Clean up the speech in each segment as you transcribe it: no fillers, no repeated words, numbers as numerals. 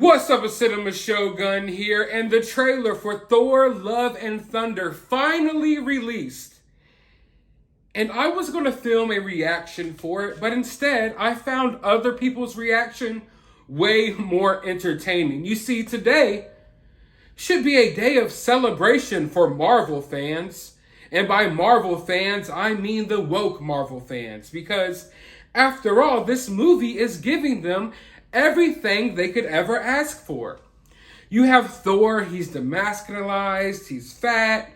What's up, a Cinema Shogun here, and the trailer for Thor, Love and Thunder finally released. And I was going to film a reaction for it, but instead I found other people's reaction way more entertaining. You see, today should be a day of celebration for Marvel fans. And by Marvel fans, I mean the woke Marvel fans, because after all, this movie is giving them everything they could ever ask for. You have Thor, he's demasculinized, he's fat,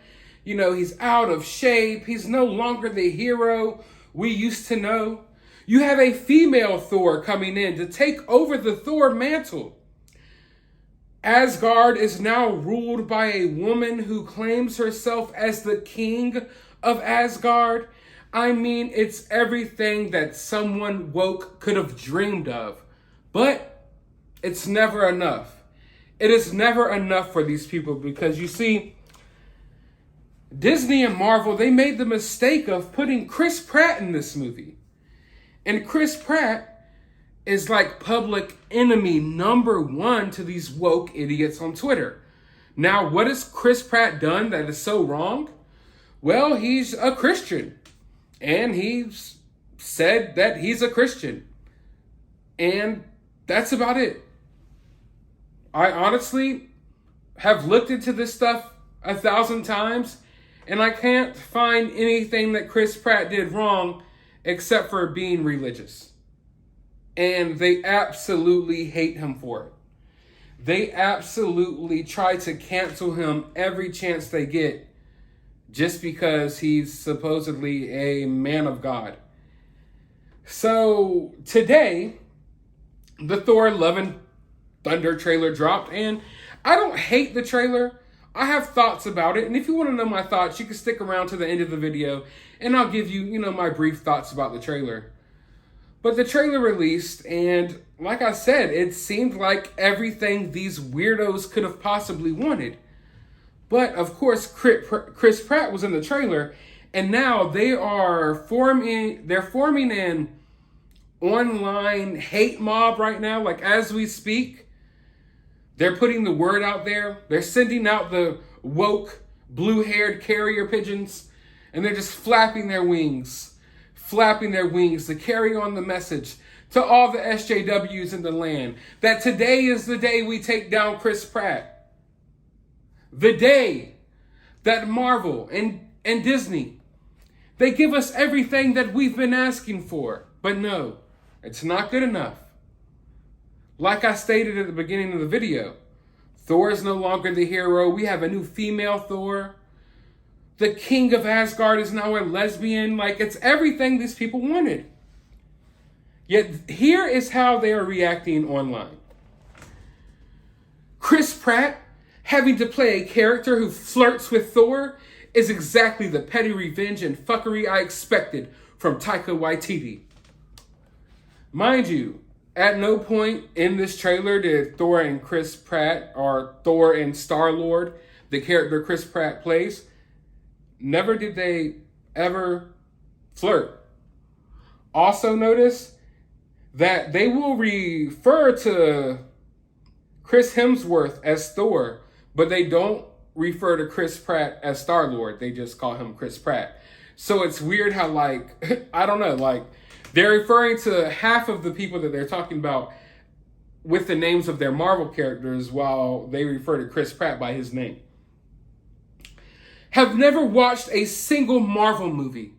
he's out of shape, he's no longer the hero we used to know. You have a female Thor coming in to take over the Thor mantle. Asgard is now ruled by a woman who claims herself as the king of Asgard. I mean, it's everything that someone woke could have dreamed of. But it's never enough. It is never enough for these people because, you see, Disney and Marvel, they made the mistake of putting Chris Pratt in this movie. And Chris Pratt is like public enemy number one to these woke idiots on Twitter. Now, what has Chris Pratt done that is so wrong? Well, he's a Christian. And he's said that he's a Christian. And that's about it. I honestly have looked into this stuff 1,000 times, and I can't find anything that Chris Pratt did wrong except for being religious. And they absolutely hate him for it. They absolutely try to cancel him every chance they get just because he's supposedly a man of God. So today, the Thor, Love and Thunder trailer dropped, and I don't hate the trailer. I have thoughts about it, and if you want to know my thoughts, you can stick around to the end of the video, and I'll give you, my brief thoughts about the trailer. But the trailer released, and like I said, it seemed like everything these weirdos could have possibly wanted. But of course, Chris Pratt was in the trailer, and now they're forming an online hate mob right now. Like, as we speak, they're putting the word out there. They're sending out the woke blue-haired carrier pigeons, and they're just flapping their wings to carry on the message to all the SJWs in the land that today is the day we take down Chris Pratt. The day that Marvel and Disney, they give us everything that we've been asking for. But no, it's not good enough. Like I stated at the beginning of the video, Thor is no longer the hero. We have a new female Thor. The king of Asgard is now a lesbian. Like, it's everything these people wanted. Yet here is how they are reacting online. Chris Pratt having to play a character who flirts with Thor is exactly the petty revenge and fuckery I expected from Taika Waititi. Mind you, at no point in this trailer did Thor and Chris Pratt, or Thor and Star-Lord, the character Chris Pratt plays, never did they ever flirt. Also notice that they will refer to Chris Hemsworth as Thor, but they don't refer to Chris Pratt as Star-Lord. They just call him Chris Pratt. So it's weird how, I don't know, they're referring to half of the people that they're talking about with the names of their Marvel characters while they refer to Chris Pratt by his name. Have never watched a single Marvel movie,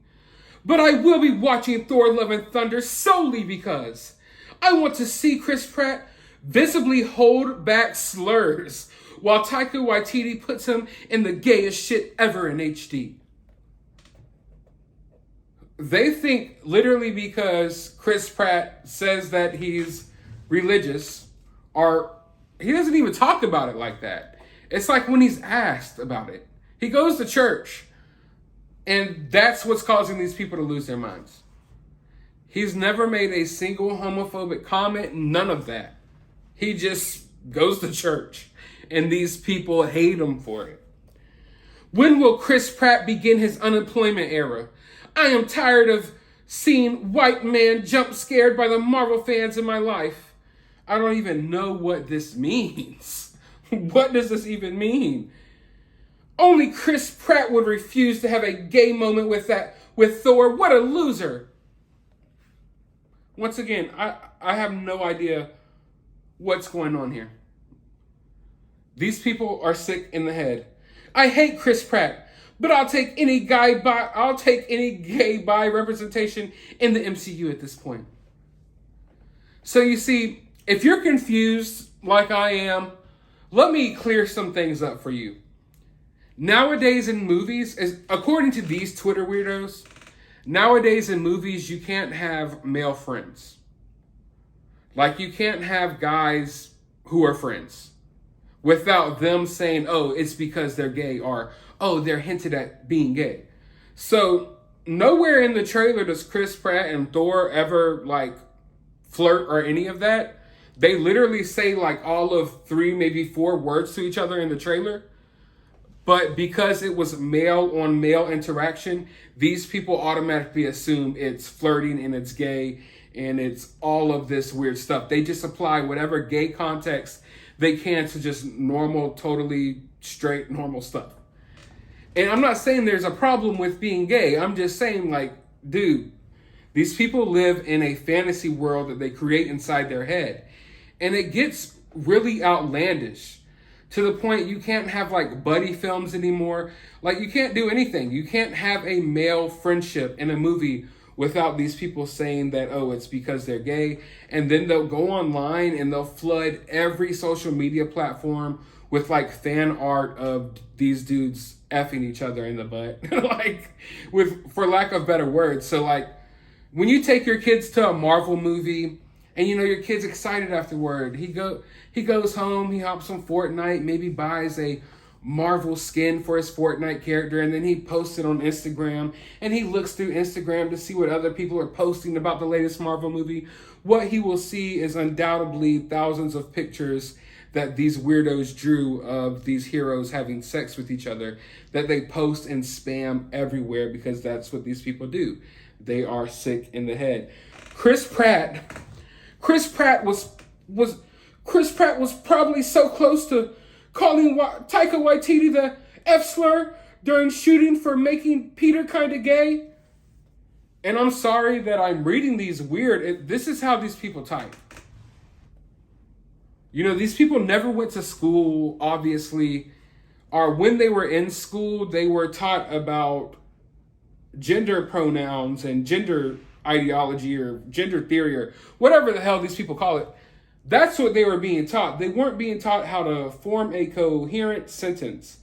but I will be watching Thor, Love and Thunder solely because I want to see Chris Pratt visibly hold back slurs while Taika Waititi puts him in the gayest shit ever in HD. They think literally because Chris Pratt says that he's religious, or he doesn't even talk about it like that. It's like when he's asked about it. He goes to church, and that's what's causing these people to lose their minds. He's never made a single homophobic comment, none of that. He just goes to church, and these people hate him for it. When will Chris Pratt begin his unemployment era? I am tired of seeing white man jump scared by the Marvel fans in my life. I don't even know what this means. What does this even mean? Only Chris Pratt would refuse to have a gay moment with Thor. What a loser. Once again, I have no idea what's going on here. These people are sick in the head. I hate Chris Pratt, but I'll take any gay bi representation in the MCU at this point. So you see, if you're confused like I am, let me clear some things up for you. Nowadays in movies, according to these Twitter weirdos, nowadays in movies you can't have male friends. Like you can't have guys who are friends without them saying, oh, it's because they're gay, or, oh, they're hinted at being gay. So nowhere in the trailer does Chris Pratt and Thor ever like flirt or any of that. They literally say like all of 3, maybe 4 words to each other in the trailer. But because it was male on male interaction, these people automatically assume it's flirting and it's gay and it's all of this weird stuff. They just apply whatever gay context they can to just normal, totally straight, normal stuff. And I'm not saying there's a problem with being gay. I'm just saying, like, dude, these people live in a fantasy world that they create inside their head. And it gets really outlandish to the point you can't have, like, buddy films anymore. Like, you can't do anything. You can't have a male friendship in a movie without these people saying that, oh, it's because they're gay. And then they'll go online and they'll flood every social media platform with like fan art of these dudes effing each other in the butt. Like, for lack of better words. So like, when you take your kids to a Marvel movie and you know your kid's excited afterward, he goes home, he hops on Fortnite, maybe buys a Marvel skin for his Fortnite character, and then he posts it on Instagram, and he looks through Instagram to see what other people are posting about the latest Marvel movie. What he will see is undoubtedly thousands of pictures that these weirdos drew of these heroes having sex with each other that they post and spam everywhere because that's what these people do. They are sick in the head. Chris Pratt was probably so close to calling Taika Waititi the F-slur during shooting for making Peter kind of gay. And I'm sorry that I'm reading these weird. This is how these people type. You know, these people never went to school, obviously. Or when they were in school, they were taught about gender pronouns and gender ideology or gender theory or whatever the hell these people call it. That's what they were being taught. They weren't being taught how to form a coherent sentence.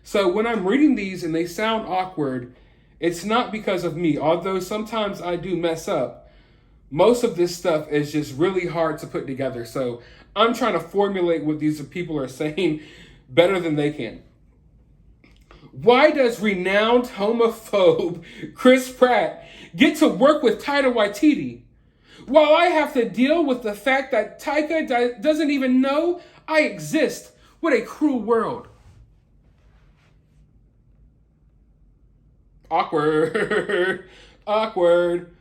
So when I'm reading these and they sound awkward, it's not because of me. Although sometimes I do mess up, most of this stuff is just really hard to put together. So I'm trying to formulate what these people are saying better than they can. Why does renowned homophobe Chris Pratt get to work with Taika Waititi, while I have to deal with the fact that Taika doesn't even know I exist? What a cruel world. Awkward. Awkward.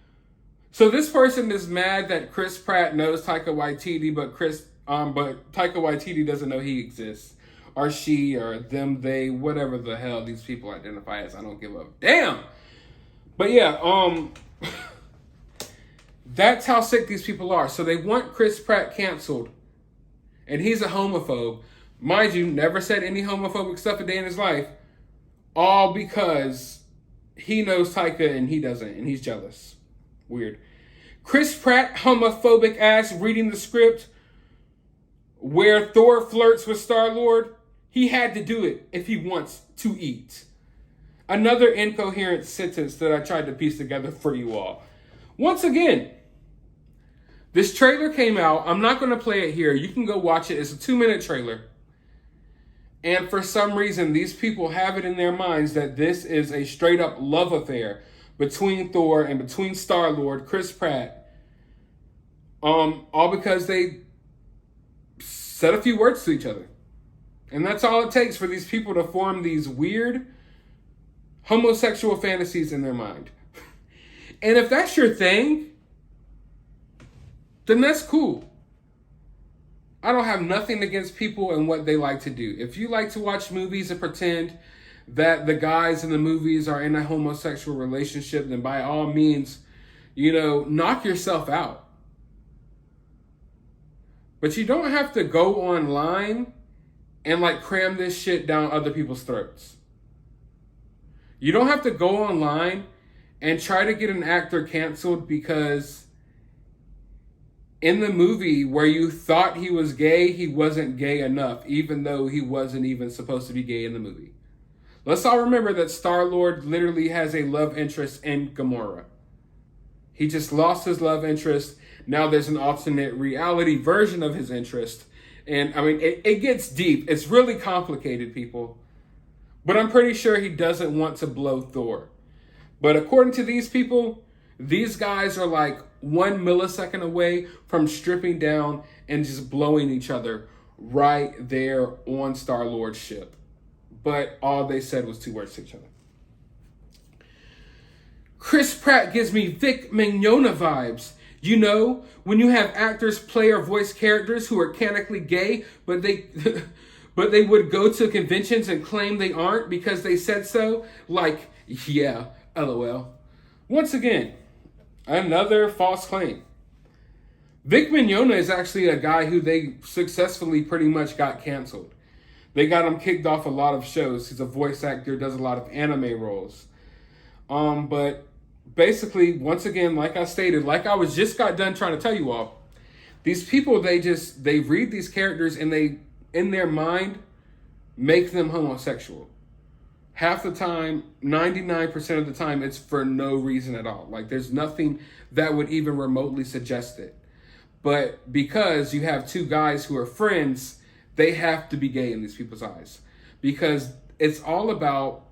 So this person is mad that Chris Pratt knows Taika Waititi, but Taika Waititi doesn't know he exists. Or she, or them, they, whatever the hell these people identify as. I don't give a damn. But yeah, that's how sick these people are. So they want Chris Pratt canceled. And he's a homophobe. Mind you, never said any homophobic stuff a day in his life. All because he knows Taika and he doesn't. And he's jealous. Weird. Chris Pratt, homophobic ass, reading the script where Thor flirts with Star-Lord. He had to do it if he wants to eat. Another incoherent sentence that I tried to piece together for you all. Once again, this trailer came out. I'm not going to play it here. You can go watch it. It's a 2-minute trailer. And for some reason, these people have it in their minds that this is a straight up love affair between Thor and between Star-Lord, Chris Pratt. All because they said a few words to each other. And that's all it takes for these people to form these weird homosexual fantasies in their mind. And if that's your thing, then that's cool. I don't have nothing against people and what they like to do. If you like to watch movies and pretend that the guys in the movies are in a homosexual relationship, then by all means, knock yourself out. But you don't have to go online and cram this shit down other people's throats. You don't have to go online and try to get an actor canceled because in the movie where you thought he was gay, he wasn't gay enough, even though he wasn't even supposed to be gay in the movie. Let's all remember that Star-Lord literally has a love interest in Gamora. He just lost his love interest. Now there's an alternate reality version of his interest. And I mean, it gets deep. It's really complicated, people. But I'm pretty sure he doesn't want to blow Thor. But according to these people, these guys are 1 millisecond away from stripping down and just blowing each other right there on Star-Lord's ship. But all they said was 2 words to each other. Chris Pratt gives me Vic Mignogna vibes. When you have actors play or voice characters who are canonically gay, but they but they would go to conventions and claim they aren't because they said so. Yeah, LOL. Once again, another false claim. Vic Mignogna is actually a guy who they successfully pretty much got canceled. They got him kicked off a lot of shows. He's a voice actor, does a lot of anime roles. But basically, once again, like I stated, I just got done trying to tell you all, these people, they read these characters and they, in their mind, make them homosexual. Half the time, 99% of the time, it's for no reason at all. There's nothing that would even remotely suggest it. But because you have 2 guys who are friends, they have to be gay in these people's eyes. Because it's all about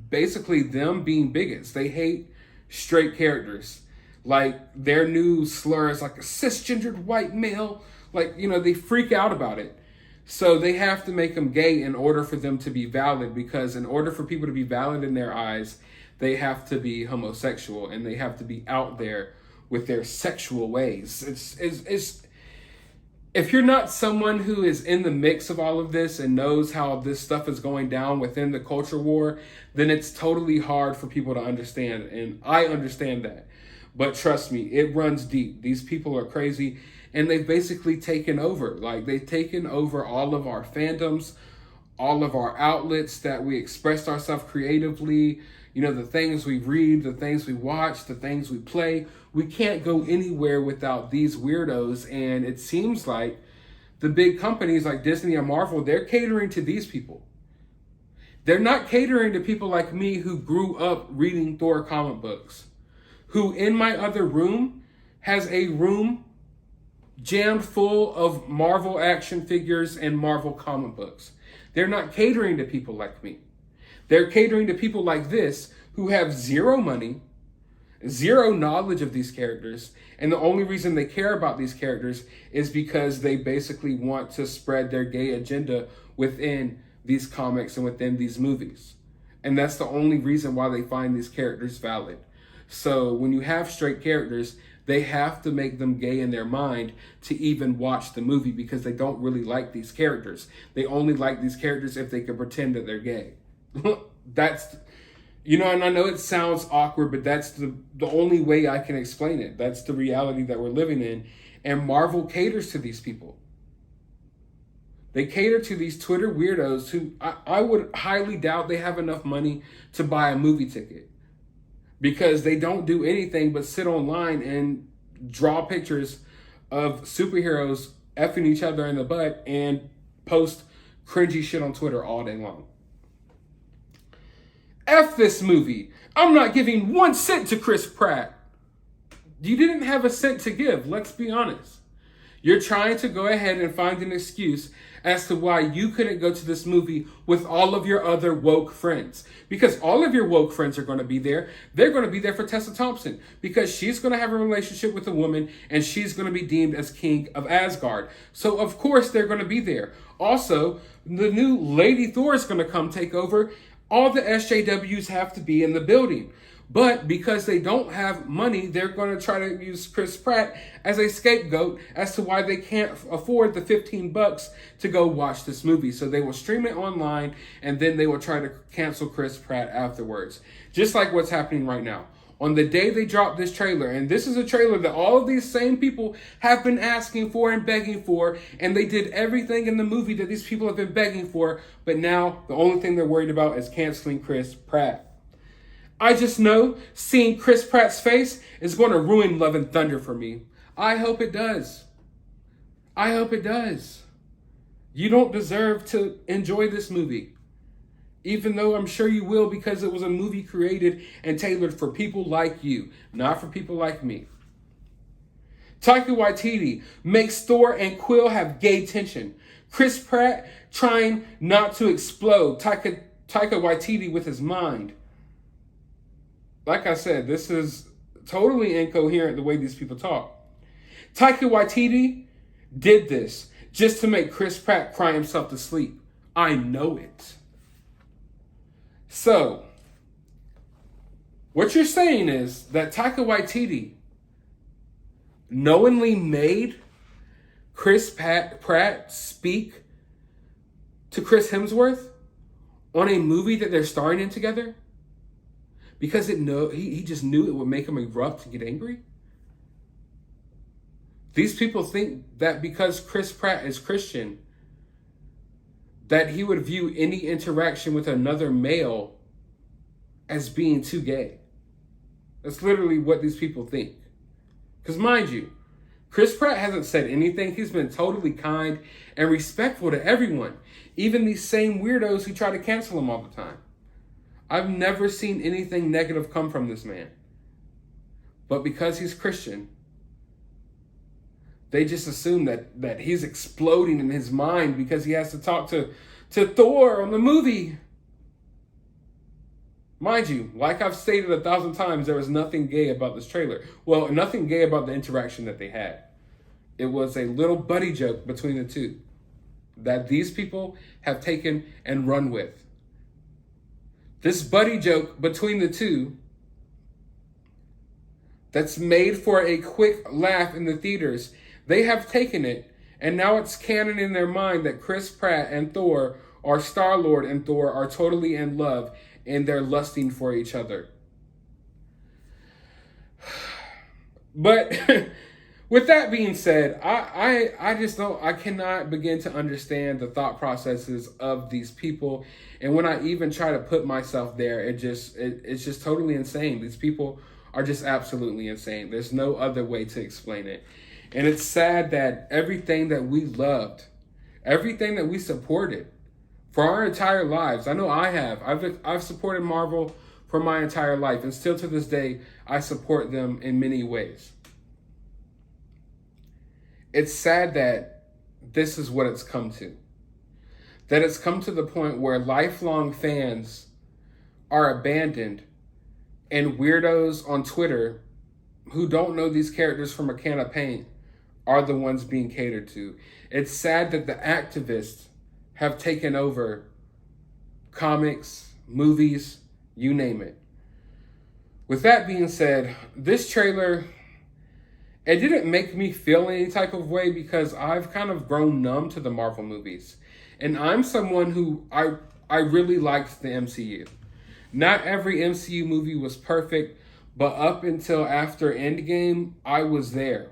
basically them being bigots. They hate straight characters. Their new slur is a cisgendered white male. They freak out about it. So they have to make them gay in order for them to be valid, because in order for people to be valid in their eyes, they have to be homosexual and they have to be out there with their sexual ways. It's if you're not someone who is in the mix of all of this and knows how this stuff is going down within the culture war, then it's totally hard for people to understand. And I understand that. But trust me, it runs deep. These people are crazy. And they've basically taken over. They've taken over all of our fandoms, all of our outlets that we expressed ourselves creatively. The things we read, the things we watch, the things we play. We can't go anywhere without these weirdos. And it seems like the big companies like Disney and Marvel, they're catering to these people. They're not catering to people like me who grew up reading Thor comic books, who in my other room has a room jammed full of Marvel action figures and Marvel comic books. They're not catering to people like me. They're catering to people like this who have zero money, zero knowledge of these characters, and the only reason they care about these characters is because they basically want to spread their gay agenda within these comics and within these movies. And that's the only reason why they find these characters valid. So when you have straight characters, they have to make them gay in their mind to even watch the movie, because they don't really like these characters. They only like these characters if they can pretend that they're gay. That's, and I know it sounds awkward, but that's the only way I can explain it. That's the reality that we're living in. And Marvel caters to these people. They cater to these Twitter weirdos who I would highly doubt they have enough money to buy a movie ticket, because they don't do anything but sit online and draw pictures of superheroes effing each other in the butt and post cringy shit on Twitter all day long. F this movie. I'm not giving 1 cent to Chris Pratt. You didn't have a cent to give, let's be honest. You're trying to go ahead and find an excuse as to why you couldn't go to this movie with all of your other woke friends. Because all of your woke friends are going to be there. They're going to be there for Tessa Thompson, because she's going to have a relationship with a woman and she's going to be deemed as king of Asgard. So of course they're going to be there. Also, the new Lady Thor is going to come take over. All the SJWs have to be in the building. But because they don't have money, they're going to try to use Chris Pratt as a scapegoat as to why they can't afford the $15 to go watch this movie. So they will stream it online, and then they will try to cancel Chris Pratt afterwards. Just like what's happening right now. On the day they dropped this trailer, and this is a trailer that all of these same people have been asking for and begging for, and they did everything in the movie that these people have been begging for, but now the only thing they're worried about is canceling Chris Pratt. I just know seeing Chris Pratt's face is going to ruin Love and Thunder for me. I hope it does. I hope it does. You don't deserve to enjoy this movie. Even though I'm sure you will, because it was a movie created and tailored for people like you, not for people like me. Taika Waititi makes Thor and Quill have gay tension. Chris Pratt trying not to explode Taika Waititi with his mind. Like I said, this is totally incoherent the way these people talk. Taika Waititi did this just to make Chris Pratt cry himself to sleep. I know it. So, what you're saying is that Taika Waititi knowingly made Chris Pratt speak to Chris Hemsworth on a movie that they're starring in together? Because he just knew it would make him erupt and get angry? These people think that because Chris Pratt is Christian, that he would view any interaction with another male as being too gay. That's literally what these people think. Because mind you, Chris Pratt hasn't said anything. He's been totally kind and respectful to everyone. Even these same weirdos who try to cancel him all the time. I've never seen anything negative come from this man. But because he's Christian, they just assume that he's exploding in his mind because he has to talk to Thor on the movie. Mind you, like I've stated 1,000 times, there was nothing gay about this trailer. Well, nothing gay about the interaction that they had. It was a little buddy joke between the two that these people have taken and run with. This buddy joke between the two that's made for a quick laugh in the theaters, they have taken it, and now it's canon in their mind that Chris Pratt and Thor, or Star-Lord and Thor, are totally in love, and they're lusting for each other. But with that being said, I cannot begin to understand the thought processes of these people. And when I even try to put myself there, it's just totally insane. These people are just absolutely insane. There's no other way to explain it. And it's sad that everything that we loved, everything that we supported for our entire lives, I know I have. I've supported Marvel for my entire life, and still to this day, I support them in many ways. It's sad that this is what it's come to. That it's come to the point where lifelong fans are abandoned, and weirdos on Twitter who don't know these characters from a can of paint are the ones being catered to. It's sad that the activists have taken over comics, movies, you name it. With that being said, this trailer, it didn't make me feel any type of way because I've kind of grown numb to the Marvel movies. And I'm someone who, I really liked the MCU. Not every MCU movie was perfect, but up until after Endgame, I was there.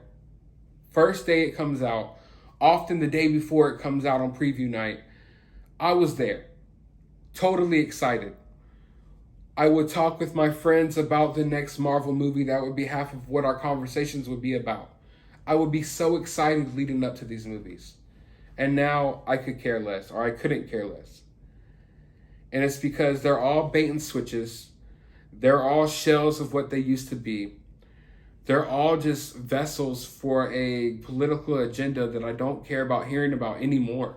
First day it comes out, often the day before it comes out on preview night, I was there. Totally excited. I would talk with my friends about the next Marvel movie. That would be half of what our conversations would be about. I would be so excited leading up to these movies. And now I could care less, or I couldn't care less. And it's because they're all bait and switches. They're all shells of what they used to be. They're all just vessels for a political agenda that I don't care about hearing about anymore.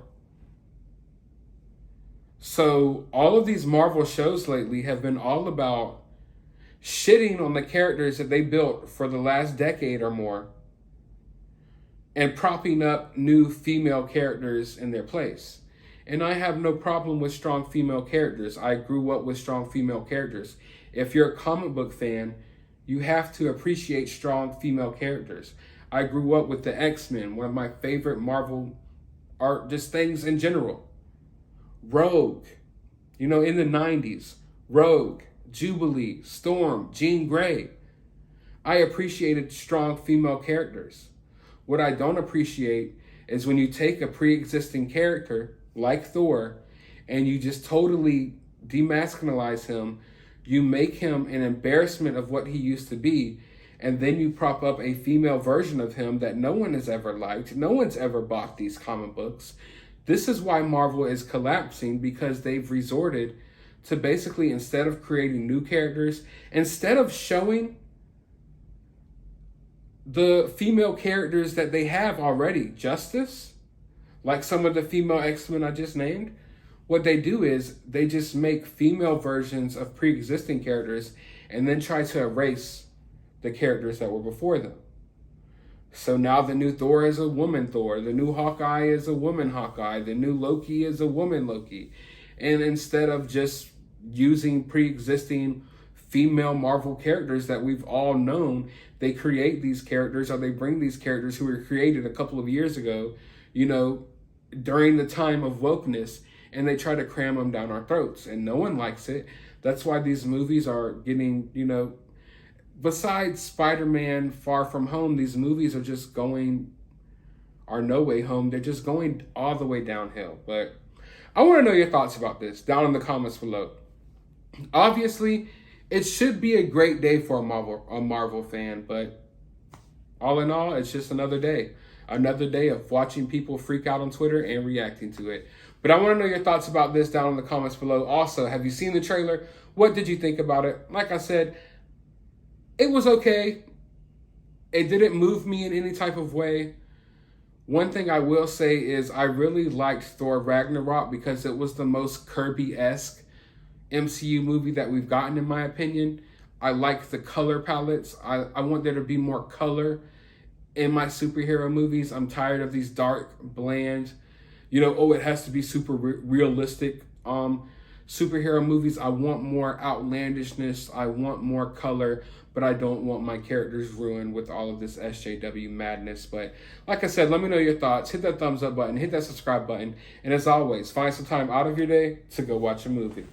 So all of these Marvel shows lately have been all about shitting on the characters that they built for the last decade or more and propping up new female characters in their place. And I have no problem with strong female characters. I grew up with strong female characters. If you're a comic book fan, you have to appreciate strong female characters. I grew up with the X-Men, one of my favorite Marvel art, just things in general. Rogue, in the 90s. Rogue, Jubilee, Storm, Jean Grey. I appreciated strong female characters. What I don't appreciate is when you take a pre-existing character like Thor and you just totally demasculinize him, you make him an embarrassment of what he used to be, and then you prop up a female version of him that no one has ever liked. No one's ever bought these comic books. This is why Marvel is collapsing, because they've resorted to basically, instead of creating new characters, instead of showing the female characters that they have already justice, like some of the female X-Men I just named, what they do is they just make female versions of pre-existing characters and then try to erase the characters that were before them. So now the new Thor is a woman Thor, the new Hawkeye is a woman Hawkeye, the new Loki is a woman Loki. And instead of just using pre-existing female Marvel characters that we've all known, they create these characters, or they bring these characters who were created a couple of years ago, during the time of wokeness, and they try to cram them down our throats, and no one likes it. That's why these movies are getting, besides Spider-Man Far From Home, these movies are just are No Way Home. They're just going all the way downhill. But I want to know your thoughts about this down in the comments below. Obviously, it should be a great day for a Marvel fan, but all in all, it's just another day. Another day of watching people freak out on Twitter and reacting to it. But I want to know your thoughts about this down in the comments below. Also, have you seen the trailer? What did you think about it? Like I said, it was okay. It didn't move me in any type of way. One thing I will say is I really liked Thor Ragnarok because it was the most Kirby-esque MCU movie that we've gotten, in my opinion. I like the color palettes. I want there to be more color in my superhero movies. I'm tired of these dark, bland, it has to be super realistic superhero movies. I want more outlandishness. I want more color, but I don't want my characters ruined with all of this SJW madness. But like I said, let me know your thoughts. Hit that thumbs up button, hit that subscribe button. And as always, find some time out of your day to go watch a movie.